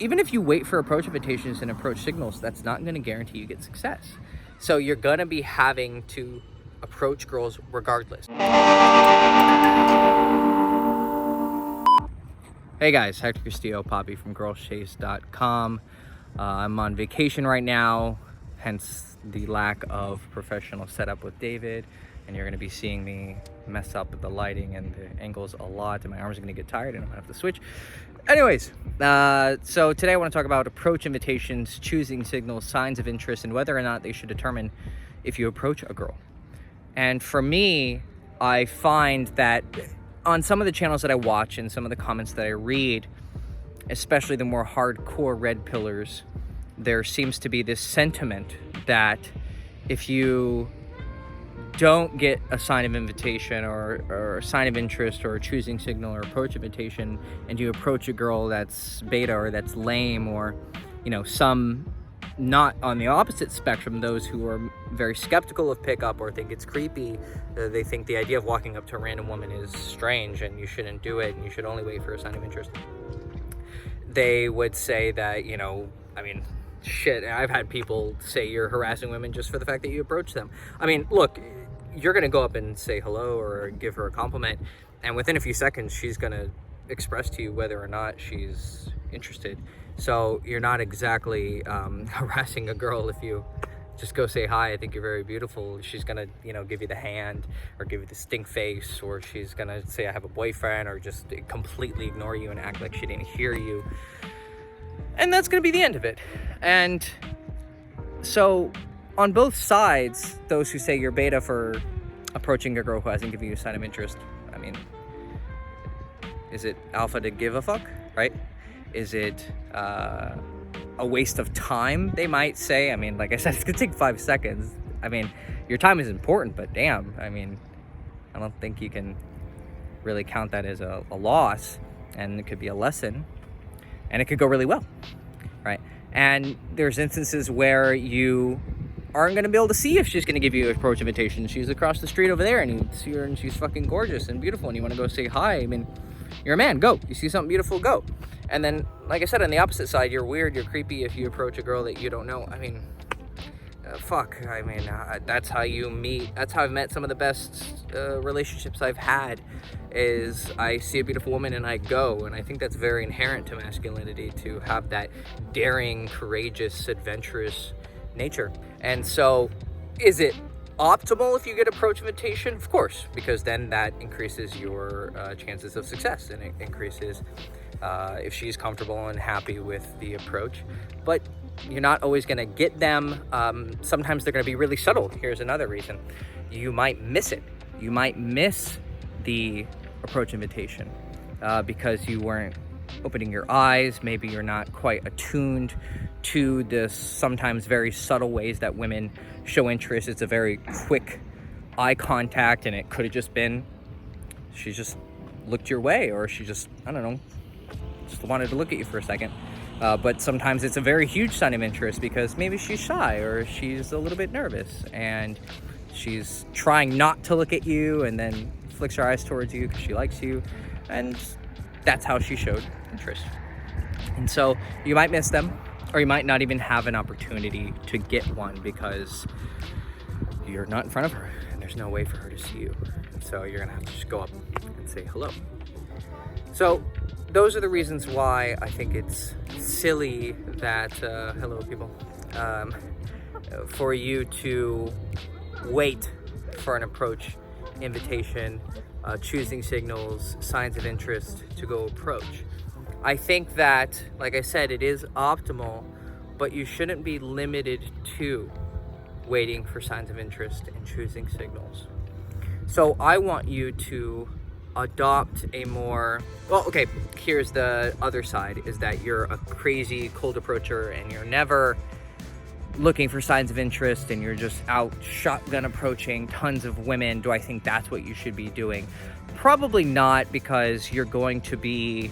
even if you wait for approach invitations and approach signals, that's not going to guarantee you get success. So you're going to be having to approach girls regardless. Hey guys, Hector Castillo, Poppy from girlschase.com. I'm on vacation right now, hence the lack of professional setup with David. And you're going to be seeing me mess up with the lighting and the angles a lot, and my arms are going to get tired and I'm going to have to switch. Anyways, so today I want to talk about approach invitations, choosing signals, signs of interest, and whether or not they should determine if you approach a girl. And for me, I find that on some of the channels that I watch and some of the comments that I read, especially the more hardcore red pillars, there seems to be this sentiment that if you don't get a sign of invitation or a sign of interest or a choosing signal or approach invitation, and you approach a girl that's beta or that's lame, or, you know, some not on the opposite spectrum, those who are very skeptical of pickup or think it's creepy, they think the idea of walking up to a random woman is strange and you shouldn't do it and you should only wait for a sign of interest. They would say that, you know, I mean, shit, I've had people say you're harassing women just for the fact that you approach them. I mean, look, you're going to go up and say hello or give her a compliment, and within a few seconds she's going to express to you whether or not she's interested. So you're not exactly harassing a girl if you just go say hi, I think you're very beautiful. She's going to, you know, give you the hand or give you the stink face, or she's going to say I have a boyfriend, or just completely ignore you and act like she didn't hear you. And that's going to be the end of it. And so on both sides, those who say you're beta for approaching a girl who hasn't given you a sign of interest, I mean, is it alpha to give a fuck, right? Is it a waste of time, they might say? I mean, like I said, it's gonna take 5 seconds. I mean, your time is important, but damn, I mean, I don't think you can really count that as a loss, and it could be a lesson, and it could go really well, right? And there's instances where you aren't going to be able to see if she's going to give you an approach invitation. She's across the street over there and you see her and she's fucking gorgeous and beautiful and you want to go say hi. I mean, you're a man, go. You see something beautiful, go. And then, like I said, on the opposite side, you're weird, you're creepy if you approach a girl that you don't know. I mean, fuck. I mean, that's how you meet. That's how I've met some of the best relationships I've had, is I see a beautiful woman and I go. And I think that's very inherent to masculinity, to have that daring, courageous, adventurous nature. And so, is it optimal if you get approach invitation? Of course, because then that increases your chances of success, and it increases if she's comfortable and happy with the approach. But you're not always going to get them. Sometimes they're going to be really subtle. Here's another reason. You might miss it. You might miss the approach invitation because you weren't opening your eyes. Maybe you're not quite attuned to the sometimes very subtle ways that women show interest. It's a very quick eye contact, and it could have just been she just looked your way, or she just, I don't know, just wanted to look at you for a second. But sometimes it's a very huge sign of interest because maybe she's shy or she's a little bit nervous and she's trying not to look at you and then flicks her eyes towards you because she likes you, and that's how she showed interest. And so you might miss them, or you might not even have an opportunity to get one because you're not in front of her and there's no way for her to see you. And so you're gonna have to just go up and say hello. So those are the reasons why I think it's silly that, hello people, for you to wait for an approach invitation, choosing signals, signs of interest to go approach. I think that, like I said, it is optimal, but you shouldn't be limited to waiting for signs of interest and choosing signals. So I want you to adopt a more, well, okay, here's the other side, is that you're a crazy cold approacher and you're never looking for signs of interest and you're just out shotgun approaching tons of women. Do I think that's what you should be doing? Probably not, because you're going to be,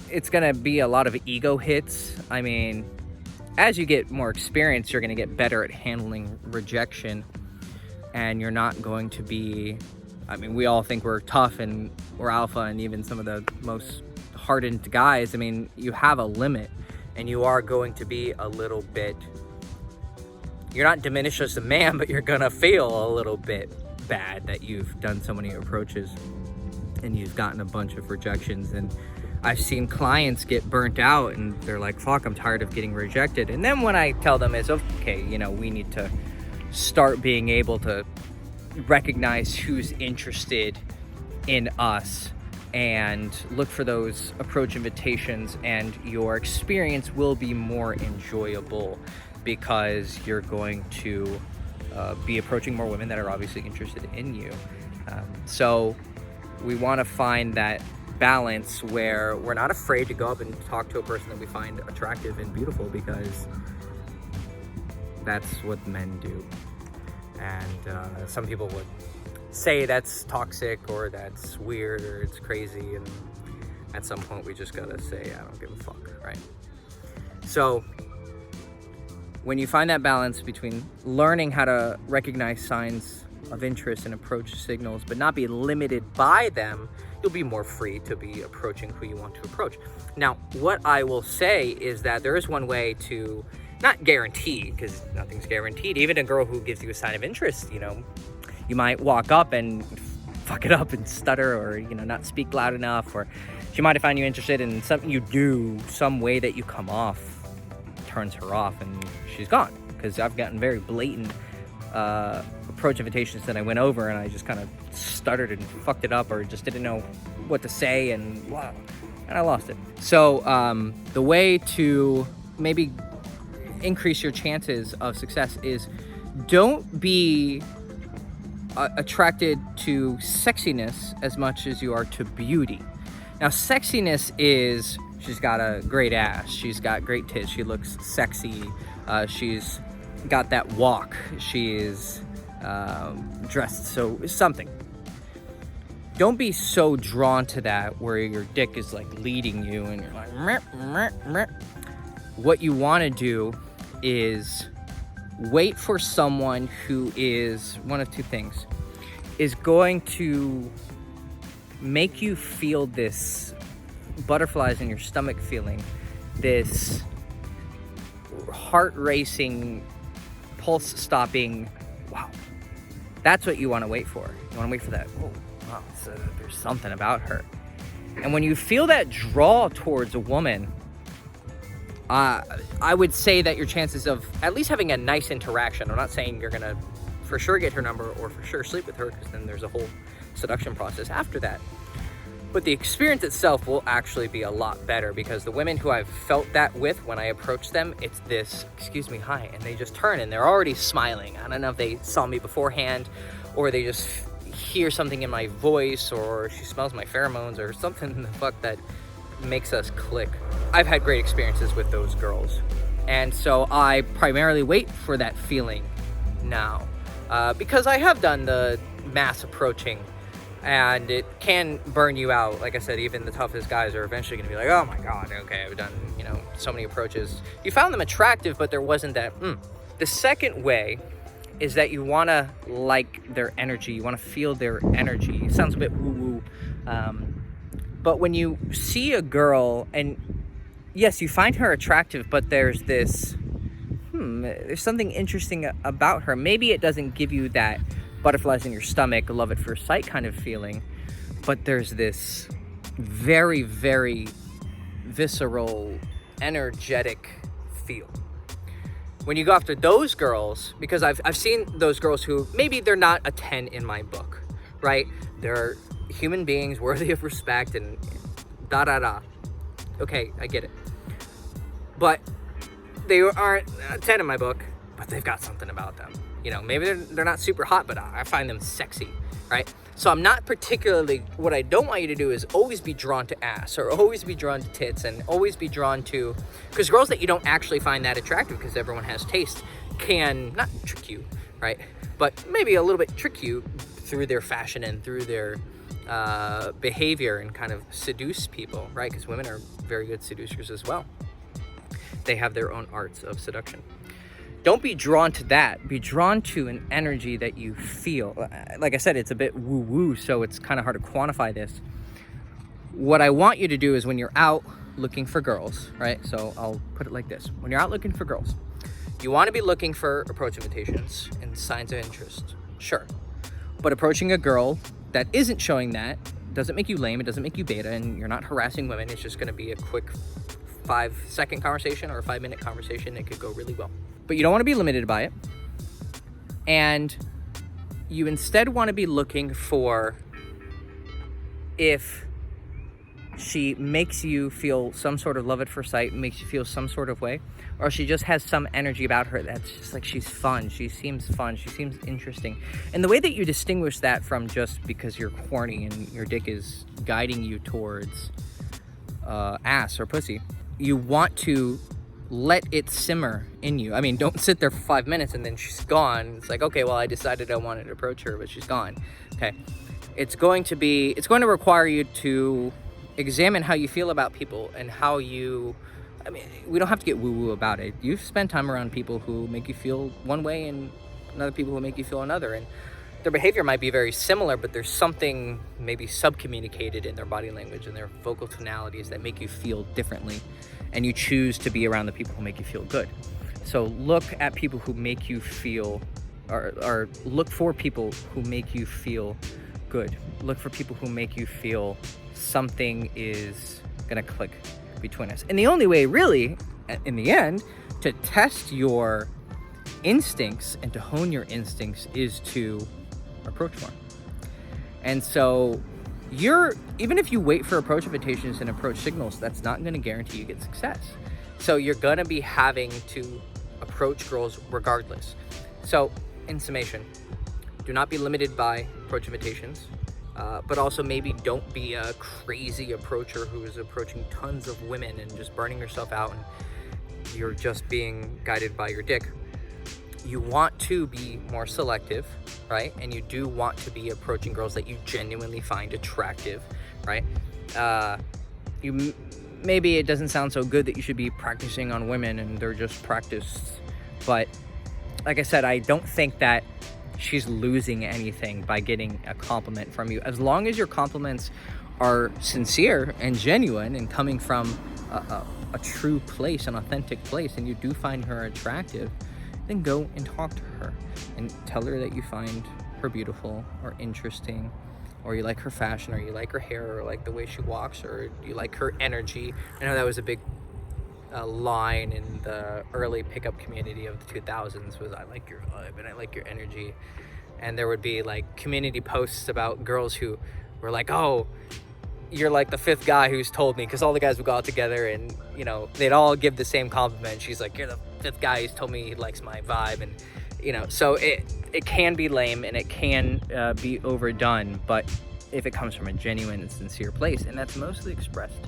it's going to be a lot of ego hits. I mean, as you get more experience, you're going to get better at handling rejection, and you're not going to be, I mean, we all think we're tough and we're alpha, and even some of the most hardened guys, I mean, you have a limit, and you are going to be a little bit, you're not diminished as a man, but you're gonna feel a little bit bad that you've done so many approaches and you've gotten a bunch of rejections. And I've seen clients get burnt out and they're like, fuck, I'm tired of getting rejected. And then when I tell them is, okay, you know, we need to start being able to recognize who's interested in us and look for those approach invitations, and your experience will be more enjoyable because you're going to be approaching more women that are obviously interested in you. So we want to find that balance where we're not afraid to go up and talk to a person that we find attractive and beautiful, because that's what men do. And some people would say that's toxic or that's weird or it's crazy, and at some point we just gotta say, I don't give a fuck, right? So when you find that balance between learning how to recognize signs of interest and approach signals but not be limited by them, you'll be more free to be approaching who you want to approach. Now, what I will say is that there is one way to, not guarantee, because nothing's guaranteed, even a girl who gives you a sign of interest, you know, you might walk up and fuck it up and stutter, or, you know, not speak loud enough, or she might find you interested in something you do, some way that you come off turns her off and she's gone. Because I've gotten very blatant approach invitations that I went over and I just kind of stuttered and fucked it up, or just didn't know what to say, and wow, and I lost it. So the way to maybe increase your chances of success is don't be attracted to sexiness as much as you are to beauty. Now, sexiness is, she's got a great ass, she's got great tits, she looks sexy, she's got that walk, she is dressed so something. Don't be so drawn to that where your dick is like leading you and you're like meh, meh, meh. What you want to do is wait for someone who is one of two things, is going to make you feel this butterflies in your stomach feeling, this heart racing, pulse stopping, wow. That's what you want to wait for. You want to wait for that, oh wow, so there's something about her. And when you feel that draw towards a woman, I would say that your chances of at least having a nice interaction, I'm not saying you're gonna for sure get her number or for sure sleep with her, because then there's a whole seduction process after that. But the experience itself will actually be a lot better, because the women who I've felt that with, when I approach them, it's this, excuse me, hi, and they just turn and they're already smiling. I don't know if they saw me beforehand, or they just hear something in my voice, or she smells my pheromones, or something in the fuck that makes us click. I've had great experiences with those girls, and so I primarily wait for that feeling now, because I have done the mass approaching, and it can burn you out. Like I said, even the toughest guys are eventually going to be like, oh my god, okay, I've done, you know, so many approaches. You found them attractive, but there wasn't that The second way is that you want to like their energy, you want to feel their energy. It sounds a bit woo-woo, but when you see a girl, and yes, you find her attractive, but there's this, there's something interesting about her. Maybe it doesn't give you that butterflies in your stomach, love at first sight kind of feeling, but there's this very, very visceral, energetic feel. When you go after those girls, because I've seen those girls who, maybe they're not a 10 in my book, right? They're human beings worthy of respect and da-da-da. Okay, I get it. But they aren't a 10 in my book, but they've got something about them. You know, maybe they're not super hot, but I find them sexy, right? So I'm not particularly, what I don't want you to do is always be drawn to ass, or always be drawn to tits, and always be drawn to, because girls that you don't actually find that attractive, because everyone has taste, can not trick you, right? But maybe a little bit trick you through their fashion and through their behavior, and kind of seduce people, right? Because women are very good seducers as well. They have their own arts of seduction. Don't be drawn to that. Be drawn to an energy that you feel. Like I said, it's a bit woo-woo, so it's kind of hard to quantify this. what I want you to do is when you're out looking for girls, right? So I'll put it like this. When you're out looking for girls, you want to be looking for approach invitations and signs of interest, sure. But approaching a girl that isn't showing that doesn't make you lame, it doesn't make you beta, and you're not harassing women. It's just going to be a quick 5-second conversation or a 5-minute conversation that could go really well. But you don't want to be limited by it. And you instead want to be looking for if she makes you feel some sort of love at first sight, makes you feel some sort of way, or she just has some energy about her that's just like she's fun, she seems interesting. And the way that you distinguish that from just because you're horny and your dick is guiding you towards ass or pussy, you want to let it simmer in you. I mean, don't sit there for 5 minutes and then she's gone. It's like, okay, well, I decided I wanted to approach her, but she's gone. Okay, it's going to require you to examine how you feel about people and how you, I mean, we don't have to get woo-woo about it. You've spent time around people who make you feel one way and other people who make you feel another. And their behavior might be very similar, but there's something maybe sub-communicated in their body language and their vocal tonalities that make you feel differently. And you choose to be around the people who make you feel good. So look at people who make you feel, or look for people who make you feel good. Look for people who make you feel something is gonna click between us. And the only way really, in the end, to test your instincts and to hone your instincts is to approach more. And so even if you wait for approach invitations and approach signals, that's not gonna guarantee you get success. So you're gonna be having to approach girls regardless. So in summation, do not be limited by approach invitations. But also maybe don't be a crazy approacher who is approaching tons of women and just burning yourself out and you're just being guided by your dick. You want to be more selective, right? And you do want to be approaching girls that you genuinely find attractive, right? Maybe it doesn't sound so good that you should be practicing on women and they're just practiced. But like I said, I don't think that she's losing anything by getting a compliment from you. As long as your compliments are sincere and genuine and coming from a true place, an authentic place, and you do find her attractive, then go and talk to her and tell her that you find her beautiful or interesting, or you like her fashion, or you like her hair, or like the way she walks, or you like her energy. I know that was a big line in the early pickup community of the 2000s was, I like your vibe and I like your energy. And there would be like community posts about girls who were like, oh, you're like the 5th guy who's told me, because all the guys would go out together and, you know, they'd all give the same compliment. She's like, you're the 5th guy who's told me he likes my vibe. And, you know, so it can be lame and it can be overdone, but if it comes from a genuine and sincere place, and that's mostly expressed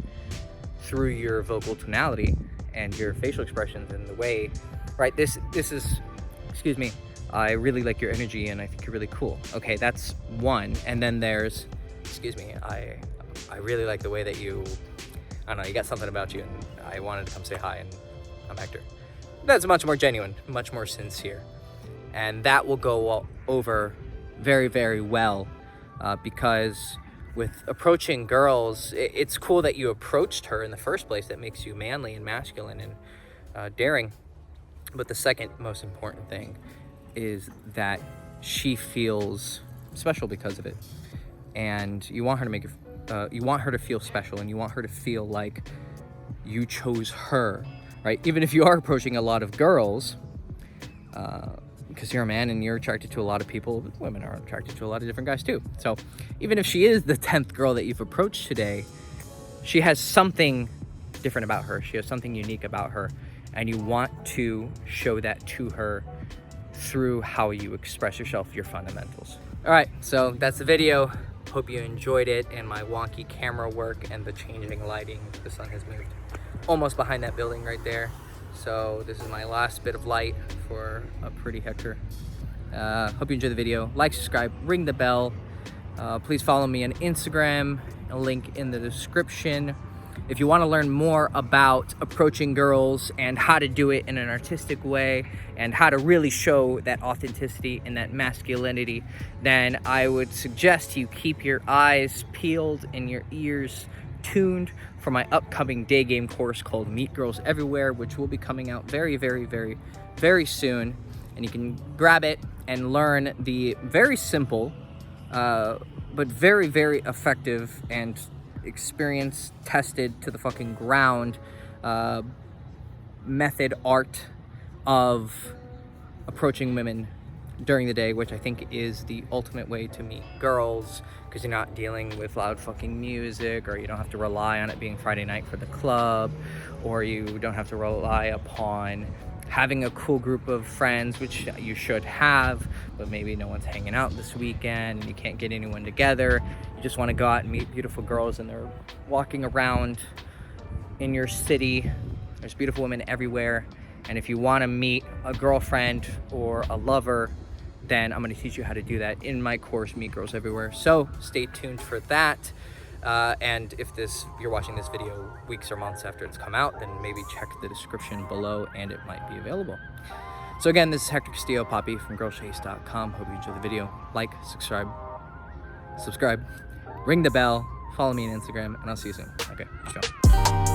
through your vocal tonality and your facial expressions and the way, right? This is, excuse me, I really like your energy and I think you're really cool. Okay, that's one. And then there's, excuse me, I really like the way that you, I don't know, you got something about you and I wanted to come say hi and I'm Hector. That's much more genuine, much more sincere. And that will go over very, very well because with approaching girls, it's cool that you approached her in the first place. That makes you manly and masculine and daring. But the second most important thing is that she feels special because of it. And you want her to make it, you want her to feel special, and you want her to feel like you chose her, right? Even if you are approaching a lot of girls, because you're a man and you're attracted to a lot of people, women are attracted to a lot of different guys too. So even if she is the 10th girl that you've approached today, she has something different about her. She has something unique about her. And you want to show that to her through how you express yourself, your fundamentals. All right, so that's the video. Hope you enjoyed it and my wonky camera work and the changing lighting. The sun has moved almost behind that building right there. So this is my last bit of light for a pretty Hector. Hope you enjoyed the video. Like, subscribe, ring the bell. Please follow me on Instagram, a link in the description. If you want to learn more about approaching girls and how to do it in an artistic way and how to really show that authenticity and that masculinity, then I would suggest you keep your eyes peeled and your ears tuned for my upcoming day game course called Meet Girls Everywhere, which will be coming out very, very, very, very soon. And you can grab it and learn the very simple, but very, very effective and experience tested to the fucking ground method art of approaching women during the day, which I think is the ultimate way to meet girls, because you're not dealing with loud fucking music, or you don't have to rely on it being Friday night for the club, or you don't have to rely upon having a cool group of friends, which you should have, but maybe no one's hanging out this weekend and you can't get anyone together. You just want to go out and meet beautiful girls, and they're walking around in your city. There's beautiful women everywhere. And if you want to meet a girlfriend or a lover, then I'm going to teach you how to do that in my course, Meet Girls Everywhere. So stay tuned for that. And if you're watching this video weeks or months after it's come out, then maybe check the description below and it might be available. So again, this is Hector Castillo Poppy from girlchase.com. Hope you enjoyed the video. Like, subscribe, ring the bell, follow me on Instagram, and I'll see you soon. Okay, ciao.